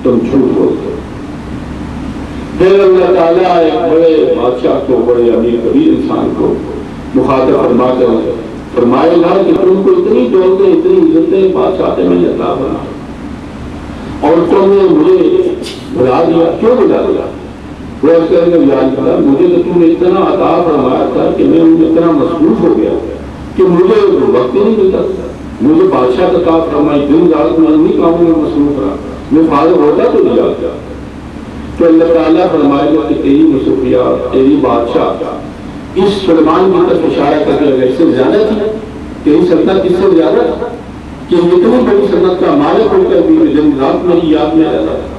تم جھوٹ بولتے ہو۔ پھر اللہ تعالیٰ ایک بڑے بادشاہ کو، بڑے امیر کبیر انسان کو مخاطب فرما کر فرمائے گا کہ تم کو اتنی دولتیں، اتنی عزتیں بادشاہ میں نے عطا بنا، اور تم نے مجھے بلا دیا، کیوں بلا دیا؟ وہ اس کہنے کا بیان کرا، مجھے تو تم نے اتنا عطا فرمایا تھا کہ میں اتنا مصروف ہو گیا کہ مجھے وقت ہی نہیں ملتا تھا۔ مجھے بادشاہ کا عطا فرمائی، دن رات میں انہیں کاموں میں مصروف رہا، میں فارغ ہوتا تو دیا کیا؟ تو اللہ تعالیٰ فرمائے گا کہ تیری مصروفیات، تیری بادشاہ اس سلیمان کی طرف اشارہ کر کے اگر اس سے زیادہ تھی، تیری سلطنت اس سے زیادہ تھا کہ اتنی بڑی سلطنت کا مالک ہو کر بھی دن رات میری یاد میں رہتا تھا۔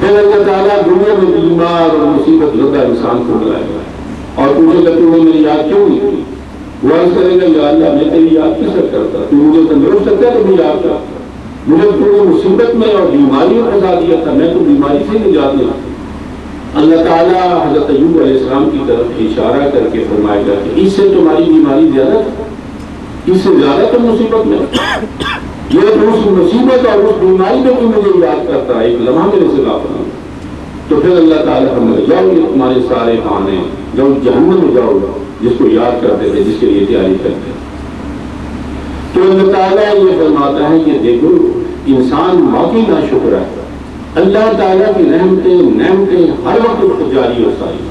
پھر اللہ تعالیٰ دنیا میں بیمار اور مصیبت زدہ انسان کو بلائے گا اور پوچھے گا تو نے میری یاد کیوں نہیں کی؟ وہ عرض کرے گا یا اللہ میں تیری یاد کس طرح کرتا، تو مجھے تندرست رکھتا تو مجھے یاد کرتا، مجھے تو نے مصیبت میں اور بیماری میں پھنسا دیا تھا، میں تو بیماری سے نجات نہیں۔ اللہ تعالیٰ حضرت ایوب علیہ السلام کی طرف اشارہ کر کے فرمائے گا کہ اس سے تمہاری بیماری زیادہ تھی، اس سے زیادہ تم مصیبت میں، یہ تو اس مصیبت اور اس بیماری میں تم مجھے یاد کرتا ہے، ایک لمحہ میرے سے غافل ہو۔ تو پھر اللہ تعالیٰ فرمائے جاؤ یہ تمہارے سارے بہانے، جاؤ جہنم میں جاؤ جس کو یاد کرتے تھے، جس کے لیے تیاری کرتے تھے۔ تو اللہ تعالیٰ یہ فرماتا ہے کہ دیکھو انسان واقعی ناشکر ہے، اللہ تعالیٰ کی نعمتیں ہر وقت جاری اور ساری،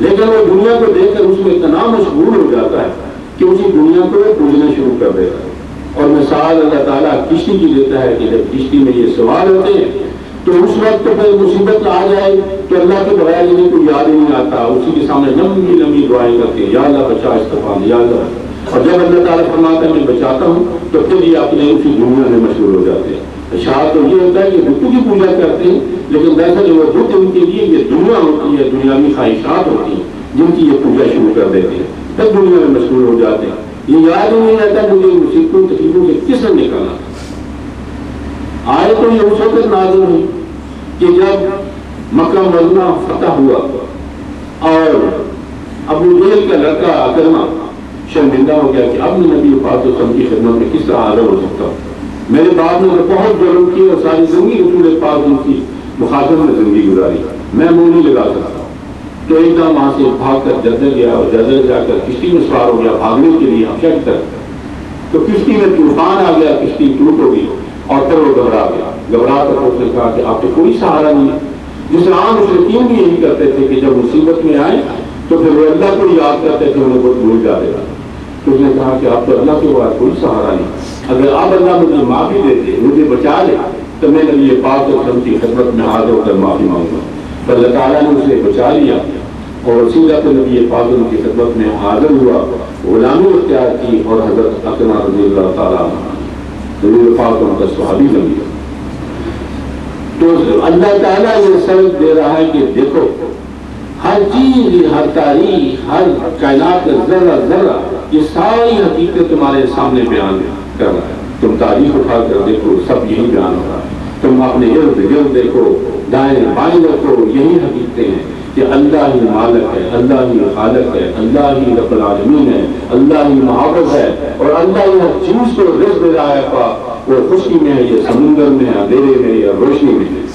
لیکن وہ دنیا کو دیکھ کر اس میں اتنا مشغول ہو جاتا ہے کہ اسی دنیا کو وہ پوجنا شروع کر دیتا ہے۔ اور مثال اللہ تعالیٰ کشتی کی دیتا ہے کہ جب کشتی میں یہ سوار ہوتے ہیں تو اس وقت پھر مصیبت آ جائے تو اللہ کے بغیر انہیں کوئی یاد ہی نہیں آتا، اسی کے سامنے لمبی لمبی دعائیں کرتے ہیں، یا اللہ بچا استغفار، یا اللہ۔ اور جب اللہ تعالیٰ فرماتا ہے میں بچاتا ہوں تو پھر یہ اپنے اسی دنیا میں مشغول ہو جاتے ہیں۔ شاید تو یہ ہوتا ہے کہ بتوں کی پوجا کرتے ہیں، لیکن دراصل وہ بت ان کے لیے یہ دنیا ہوتی ہے، دنیاوی خواہشات ہوتی ہیں جن کی یہ پوجا شروع کر دیتے ہیں، پھر دنیا میں مشغول ہو جاتے ہیں۔ یہ یاد ہی نہیں رہتا مجھے مصیبتوں تکلیفوں سے کس نے نکالا۔ آئے تو یہ اس وقت نازل ہوئی کہ جب مکہ مدینہ فتح ہوا اور ابو جہل کا لڑکا اکرمہ شرمندہ ہو گیا کہ اب میں نبی پاک صلی اللہ علیہ وسلم کی خدمت میں کس طرح حاضر ہو سکتا ہوں، میرے باپ نے تو بہت جرم کی اور ساری زندگی رسول پاک ان کی مخاطب میں زندگی گزاری، میں منہ نہیں لگا سکتا۔ تو ایک دم وہاں سے بھاگ کر جدہ گیا اور جدہ جا کر کشتی میں سوار ہو گیا بھاگنے کے لیے حبشہ کی طرف۔ تو کشتی میں طوفان آ گیا، کشتی ٹوٹ ہو گئی اور پھر وہ گھبرا گیا۔ گھبرا کر اس نے کہا کہ آپ تو کوئی سہارا نہیں ہے، جس عام مشرکین بھی یہی کرتے تھے کہ جب مصیبت میں آئے تو پھر وہ اللہ کو یاد کرتے تھے، انہیں بہت بھول جاتے تھے۔ تو اس نے کہا کہ آپ تو اللہ کے بعد کوئی سہارا نہیں، اگر آپ اللہ مجھے معافی دیتے، مجھے بچا لے تو میں نبی پاک صلی اللہ علیہ وسلم کی خدمت میں حاضر ہو کر معافی مانگوں گا۔ تو اللہ تعالیٰ نے اسے بچا لیا اور سیدھا تو نبی پاک کی خدمت میں حاضر ہوا، غلامی اختیار کی اور حضرت اکرمہ رضی اللہ تعالیٰ نبی پاک کا صحابی بن گیا۔ تو اللہ تعالیٰ یہ سبق دے رہا ہے کہ دیکھو ہر چیز، ہر تاریخ، ہر کائنات کا ذرہ ذرہ یہ ساری حقیقت تمہارے سامنے بیان کر رہا ہے۔ تم تاریخ اٹھا کر دیکھو، سب یہی بیان ہو رہا ہے۔ تم اپنے ارد گرد دیکھو، دائیں بائیں دیکھو، یہی حقیقتیں ہیں کہ اللہ ہی مالک ہے، اللہ ہی خالق ہے، اللہ ہی رب العالمین ہے، اللہ ہی محافظ ہے، اور اللہ ہی ہر چیز کو رزق دے رہا ہے، وہ خشکی میں ہے، یہ سمندر میں ہے، اندھیرے میں یا روشنی میں ہے۔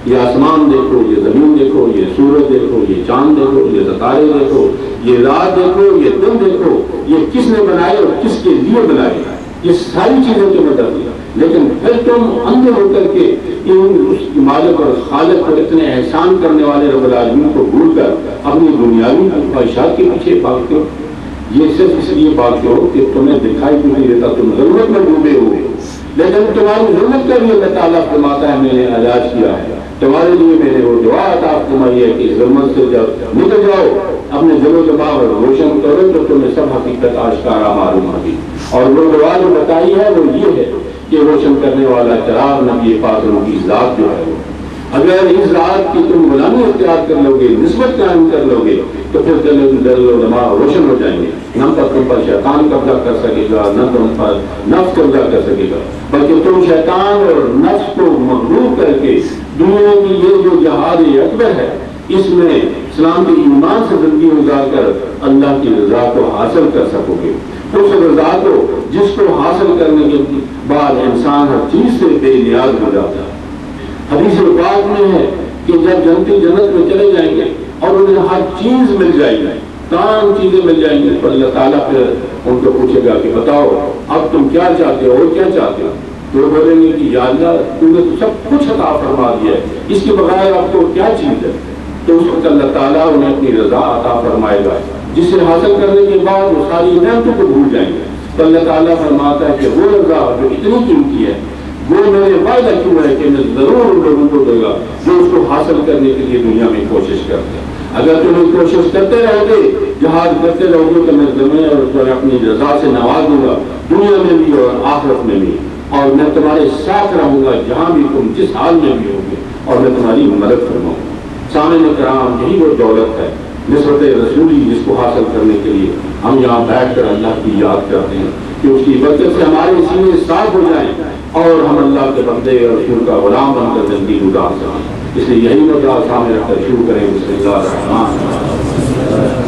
یہ آسمان دیکھو، یہ زمین دیکھو، یہ سورج دیکھو، یہ چاند دیکھو، یہ ستارے دیکھو، یہ رات دیکھو، یہ دن دیکھو، یہ کس نے بنائے اور کس کے لیے بنائے، یہ ساری چیزیں تمہیں بتا دیا۔ لیکن پھر تم اندھے ہو کر کے اس مالک اور خالق اور اتنے احسان کرنے والے رب العالمین کو بھول کر اپنی دنیاوی خواہشات کے پیچھے بھاگتے ہو۔ یہ صرف اس لیے بھاگتے ہو کہ تمہیں دکھائی بھی نہیں دیتا، تم ضرورت میں ڈوبے ہوئے، لیکن تمہاری ضرورت کا بھی اللہ تعالیٰ فرماتا ہے میں نے علاج کیا ہے، تمہارے لیے میں نے وہ دعا عطا فرمائی ہے کہ ضرورت سے جب نکل جاؤ اپنے دل و دماغ روشن کرو تو تمہیں سب حقیقت آشکارا معلوم ہوگی۔ اور وہ دعا جو بتائی ہے وہ یہ ہے کہ روشن کرنے والا چراغ نبی پاک کی ذات جو ہے وہ، اگر اس ذات کی تم غلامی اختیار کر لو گے، نسبت قائم کر لو گے تو پھر دل و دماغ روشن ہو جائیں گے۔ نہ تم پر شیطان قبضہ کر سکے گا، نہ تم پر نفس قبضہ کر سکے گا، بلکہ تم شیطان اور نفس کو مغلوب کر کے دنیا کی یہ جو جہاد اکبر ہے اس میں اسلام کے ایمان سے زندگی گزار کر اللہ کی رضا کو حاصل کر سکو گے۔ اس رضا کو جس کو حاصل کرنے کے بعد انسان ہر چیز سے بے نیاز ہو جاتا ہے۔ حدیث پاک میں ہے کہ جب جنتی جنت میں چلے جائیں گے اور انہیں ہر چیز مل جائے گی، تمام چیزیں مل جائیں گی، تو اللہ تعالیٰ پھر ان کو پوچھے گا کہ بتاؤ اب تم کیا چاہتے ہو اور کیا چاہتے ہو؟ تو وہ بولیں گے کہ یا اللہ تم نے تو سب کچھ عطا فرما دیا ہے، اس کے بغیر آپ کو کیا چیز ہے؟ تو اس وقت اللہ تعالیٰ انہیں اپنی رضا عطا فرمائے گا، جسے حاصل کرنے کے بعد وہ ساری نعمتوں کو بھول جائیں گے۔ تو اللہ تعالیٰ فرماتا ہے کہ وہ رضا جو اتنی قیمتی ہے وہ میرے وعدہ کیوں ہے کہ میں ضرور ان لوگوں کو دوں گا جو اس کو حاصل کرنے کے لیے دنیا میں کوشش کرتے ہیں۔ اگر تم کوشش کرتے رہو گے، جہاد کرتے رہو گے، تو میں تمہیں اور تمہیں اپنی رضا سے نواز دوں گا، دنیا میں بھی اور آخرت میں بھی، اور میں تمہارے ساتھ رہوں گا جہاں بھی تم جس حال میں بھی ہوگے، اور میں تمہاری مدد فرماؤں گا۔ سامعین کرام، یہی وہ دولت ہے نسبت رسولی جس کو حاصل کرنے کے لیے ہم یہاں بیٹھ کر اللہ کی یاد کرتے ہیں کہ اس کی برکت سے ہمارے سینے صاف ہو جائیں اور ہم اللہ کے بندے اور رسول کا غلام بن کر زندگی گزار سکیں۔ اس لیے یہی مدعا سامنے رکھ کر شروع کریں۔ بسم اللہ الرحمن الرحیم۔